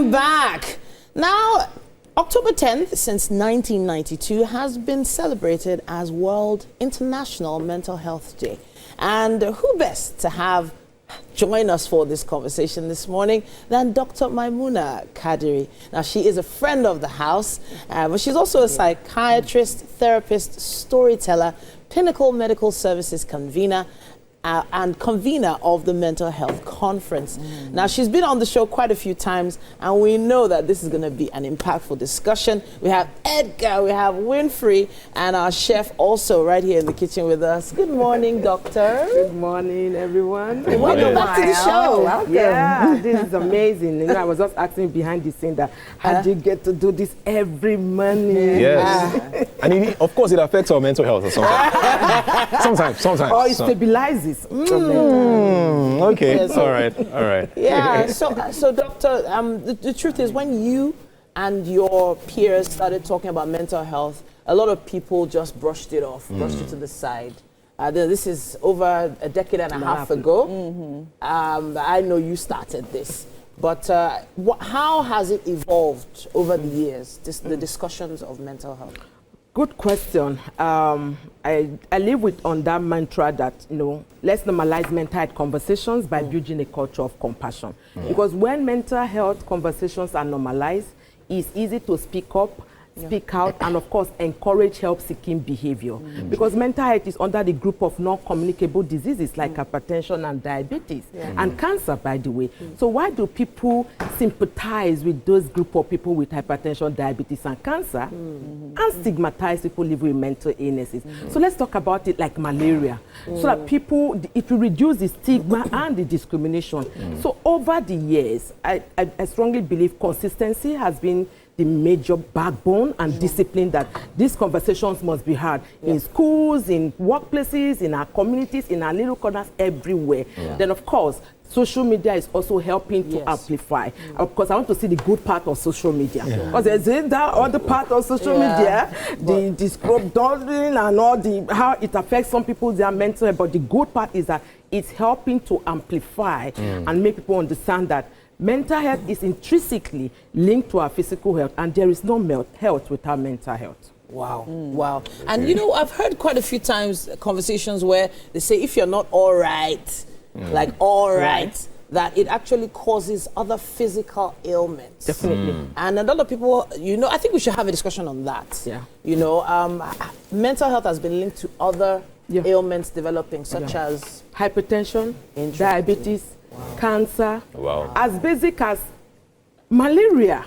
Welcome back. Now, October 10th, since 1992, has been celebrated as World International Mental Health Day. And who best to have join us for this conversation this morning than Dr. Maimuna Kadiri. Now, she is a friend of the house, but she's also a psychiatrist, therapist, storyteller, Pinnacle Medical Services convener, and convener of the Mental Health Conference. Now, she's been on the show quite a few times, and we know that this is going to be an impactful discussion. We have Edgar, we have Winfrey, and our chef also right here in the kitchen with us. Good morning, doctor. Good morning, everyone. Welcome back to the show. Welcome. Yeah, this is amazing. You know, I was just asking behind the scene that how do you get to do this every morning? Yes. And of course, it affects our mental health sometimes. sometimes. Or it stabilizes. Okay. Yes. All right. Yeah. So doctor, the truth is, when you and your peers started talking about mental health, a lot of people just brushed it off, brushed it to the side. This is over a decade and a half ago. I know you started this, but how has it evolved over the years, the discussions of mental health? Good question. I live on that mantra that, let's normalize mental health conversations by building a culture of compassion. Because when mental health conversations are normalized, it's easy to speak up, speak out, and of course encourage help-seeking behavior. Because mental health is under the group of non-communicable diseases like hypertension and diabetes and cancer, by the way. So why do people sympathize with those group of people with hypertension, diabetes, and cancer, and stigmatize people living with mental illnesses? So let's talk about it like malaria, so that people, it will reduce the stigma and the discrimination. So over the years, I strongly believe consistency has been the major backbone and discipline that these conversations must be had in schools, in workplaces, in our communities, in our little corners, everywhere. Then, of course, social media is also helping to amplify. Of course, I want to see the good part of social media. Because there's that other part of social media, the scrub dodging and all how it affects some people, their mental health. But the good part is that it's helping to amplify and make people understand that mental health is intrinsically linked to our physical health, and there is no health without mental health. Wow, wow. And I've heard quite a few times conversations where they say if you're not all right, that it actually causes other physical ailments. Definitely. And a lot of people, I think we should have a discussion on that. Mental health has been linked to other ailments developing, such as hypertension, diabetes, cancer, as basic as malaria.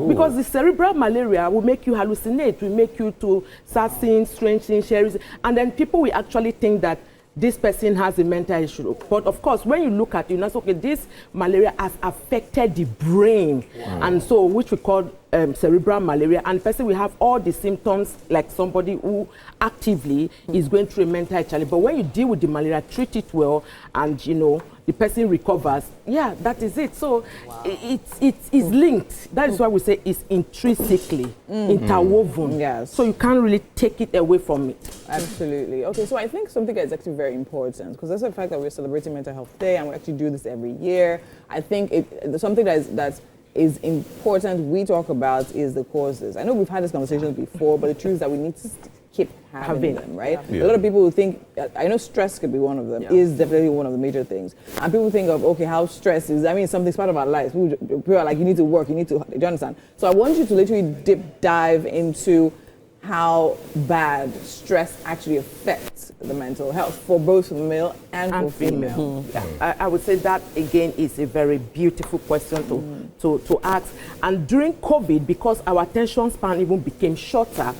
Because the cerebral malaria will make you hallucinate, will make you to start seeing strange things, and then people will actually think that this person has a mental issue. But of course, when you look at it, okay, this malaria has affected the brain, and so which we call cerebral malaria, and the person will have all the symptoms like somebody who actively is going through a mental challenge. But when you deal with the malaria, treat it well, and the person recovers, that is it. So it's linked. That is why we say it's intrinsically interwoven. Yes. So you can't really take it away from it. Absolutely. Okay, so I think something that is actually very important, because that's the fact that we're celebrating Mental Health Day and we actually do this every year. I think something that is important we talk about is the causes. I know we've had this conversation before, but the truth is that we need to keep having them, right? A lot of people who think, I know stress could be one of them, is definitely one of the major things. And people think of, okay, how stress is, something's part of our lives. People are like, you need to work, do you understand? So I want you to literally dive into how bad stress actually affects the mental health for both male and for female. I would say that again is a very beautiful question to ask. And during COVID, because our attention span even became shorter,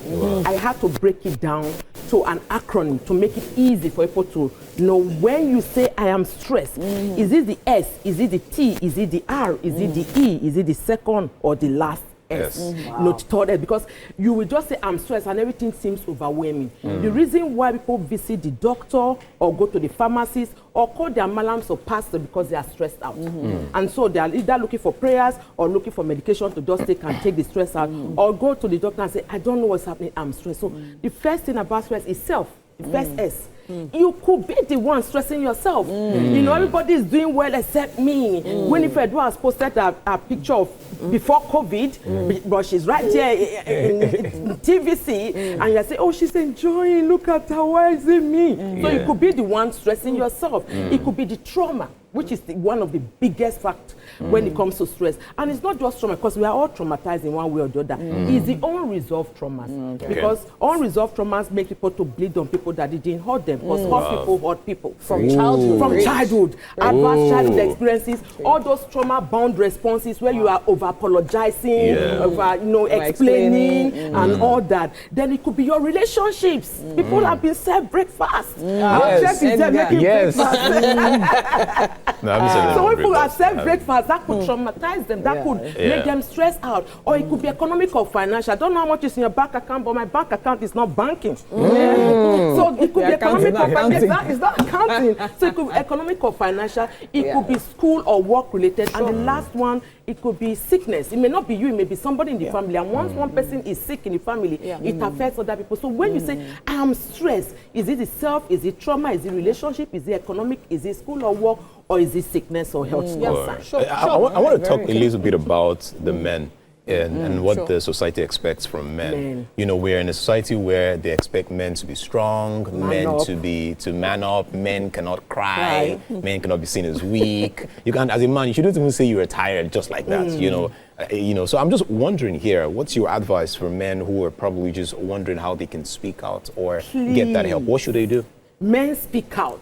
I had to break it down to an acronym to make it easy for people to know when you say I am stressed. Is it the S? Is it the T? Is it the R? Is it the E? Is it the second or the last S? Because you will just say I'm stressed and everything seems overwhelming. The reason why people visit the doctor or go to the pharmacist or call their malams or pastor because they are stressed out. And so they are either looking for prayers or looking for medication to just take and take the stress out, or go to the doctor and say, I don't know what's happening, I'm stressed. So the first thing about stress is self. The first S you could be the one stressing yourself. You know, everybody is doing well except me. Winifred was posted a picture of before COVID, but she's right here in TVC, and you say, oh, she's enjoying, look at her, why is it me? So you could be the one stressing yourself. It could be the trauma, which is one of the biggest factors when it comes to stress. And it's not just trauma, because we are all traumatized in one way or the other. It's the unresolved traumas. Because unresolved traumas make people to bleed on people that didn't hurt them. Because hurt people hurt people. From childhood. From childhood. Adverse childhood experiences, all those trauma-bound responses where you are over-apologizing, over, you know, explaining and all that. Then it could be your relationships. People have been served breakfast. Yes. So if people are served breakfast, that could traumatize them, that could make them stress out. Or it could be economic or financial. I don't know how much is in your bank account, but my bank account is not banking. So it could be economic or financial. It's not accounting. So it could be economic or financial. It could be school or work related. And the last one, it could be sickness. It may not be you, it may be somebody in the family. And once one person is sick in the family, it affects other people. So when you say, I am stressed, is it the self, is it trauma, is it relationship, is it economic, is it school or work, or is it sickness or health? I want to talk a little bit about the men and what the society expects from men. You know, we're in a society where they expect men to be strong, to man up, men cannot cry, men cannot be seen as weak. You can, as a man, you shouldn't even say you're tired just like that, you know. So I'm just wondering here, what's your advice for men who are probably just wondering how they can speak out or get that help? What should they do? Men speak out.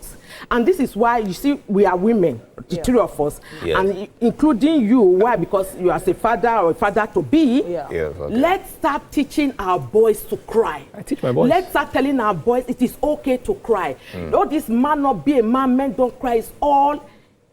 And this is why, you see, we are women, the three of us, and including you. Why? Because you are a father or a father-to-be. Let's start teaching our boys to cry. I teach my boys. Let's start telling our boys it is okay to cry. All this man not be a man, men don't cry, it's all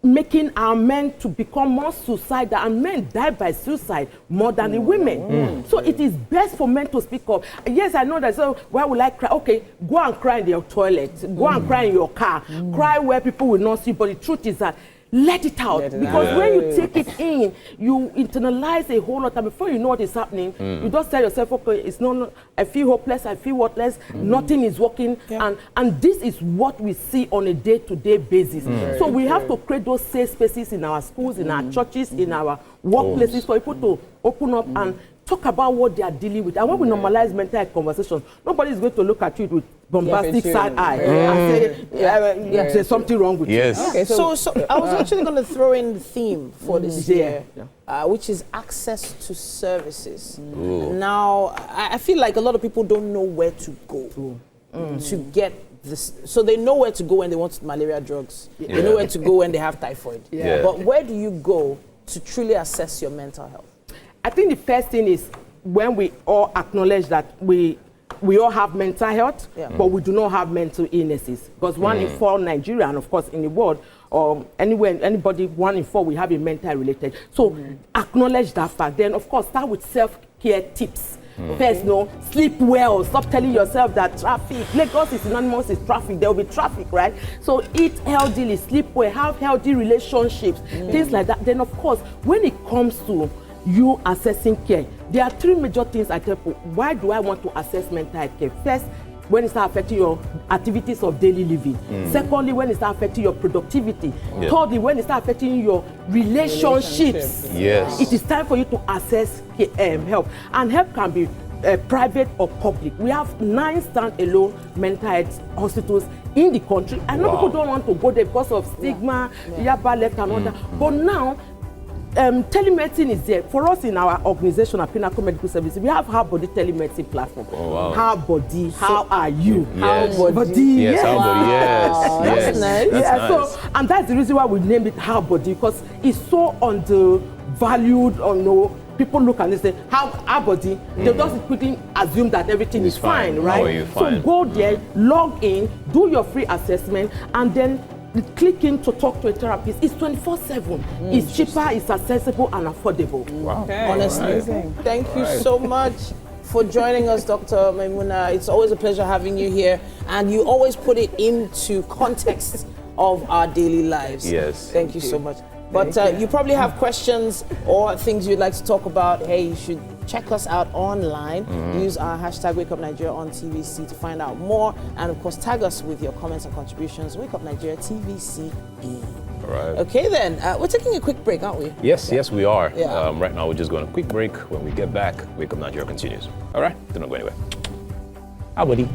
making our men to become more suicidal, and men die by suicide more than the women. So it is best for men to speak up. Yes, I know that. So why would I cry? Okay, go and cry in your toilet. Go and cry in your car. Cry where people will not see. But the truth is that let it out, because when you take it in, you internalize a whole lot. And before you know what is happening, you just tell yourself, okay, it's not. I feel hopeless. I feel worthless. Nothing is working. And this is what we see on a day-to-day basis. So we have to create those safe spaces in our schools, in our churches, in our workplaces for people to open up and talk about what they are dealing with. And when we normalize mental health conversations, nobody is going to look at you with bombastic side eye and say, there's something wrong with you. Okay, so I was actually going to throw in the theme for this year, which is access to services. Now, I feel like a lot of people don't know where to go to get this. So they know where to go when they want malaria drugs. They know where to go when they have typhoid. But where do you go to truly assess your mental health? I think the first thing is when we all acknowledge that we all have mental health, but we do not have mental illnesses. Because 1 in 4 Nigerians, and of course in the world, or anywhere, anybody, 1 in 4 we have a mental related. So acknowledge that fact. Then of course start with self-care tips. First, sleep well. Stop telling yourself that traffic, Lagos is synonymous with traffic. There will be traffic, right? So eat healthily, sleep well, have healthy relationships, things like that. Then of course, when it comes to you assessing care, there are 3 major things I tell people. Why do I want to assess mental health care? First, when it starts affecting your activities of daily living. Secondly, when it starts affecting your productivity. Thirdly, when it starts affecting your relationships. It is time for you to assess help. And help can be private or public. We have 9 standalone mental health hospitals in the country. I know people don't want to go there because of stigma, Yaba left and all that. But now, telemedicine is there. For us in our organization at Pinnacle Medical Services, we have How Body telemedicine platform. How Body, how are you? How Body. Yes, How Body, That's nice. That's nice. So, and that's the reason why we named it How Body, because it's so undervalued, people look and they say, how body? They just quickly assume that everything is fine, right? How are you fine? So go there, log in, do your free assessment, and then click in to talk to a therapist. It's 24/7. It's cheaper, it's accessible, and affordable. Honestly, thank you so much for joining us, Dr. Maimuna. It's always a pleasure having you here, and you always put it into context of our daily lives. Thank you so much. But you probably have questions or things you'd like to talk about. Hey, you should check us out online. Use our hashtag Wake Up Nigeria on TVC to find out more. And of course, tag us with your comments and contributions. Wake Up Nigeria TVCE. All right. Okay then, we're taking a quick break, aren't we? Yes, we are. Yeah. Right now, we're just going on a quick break. When we get back, Wake Up Nigeria continues. All right? Do not go anywhere. How buddy?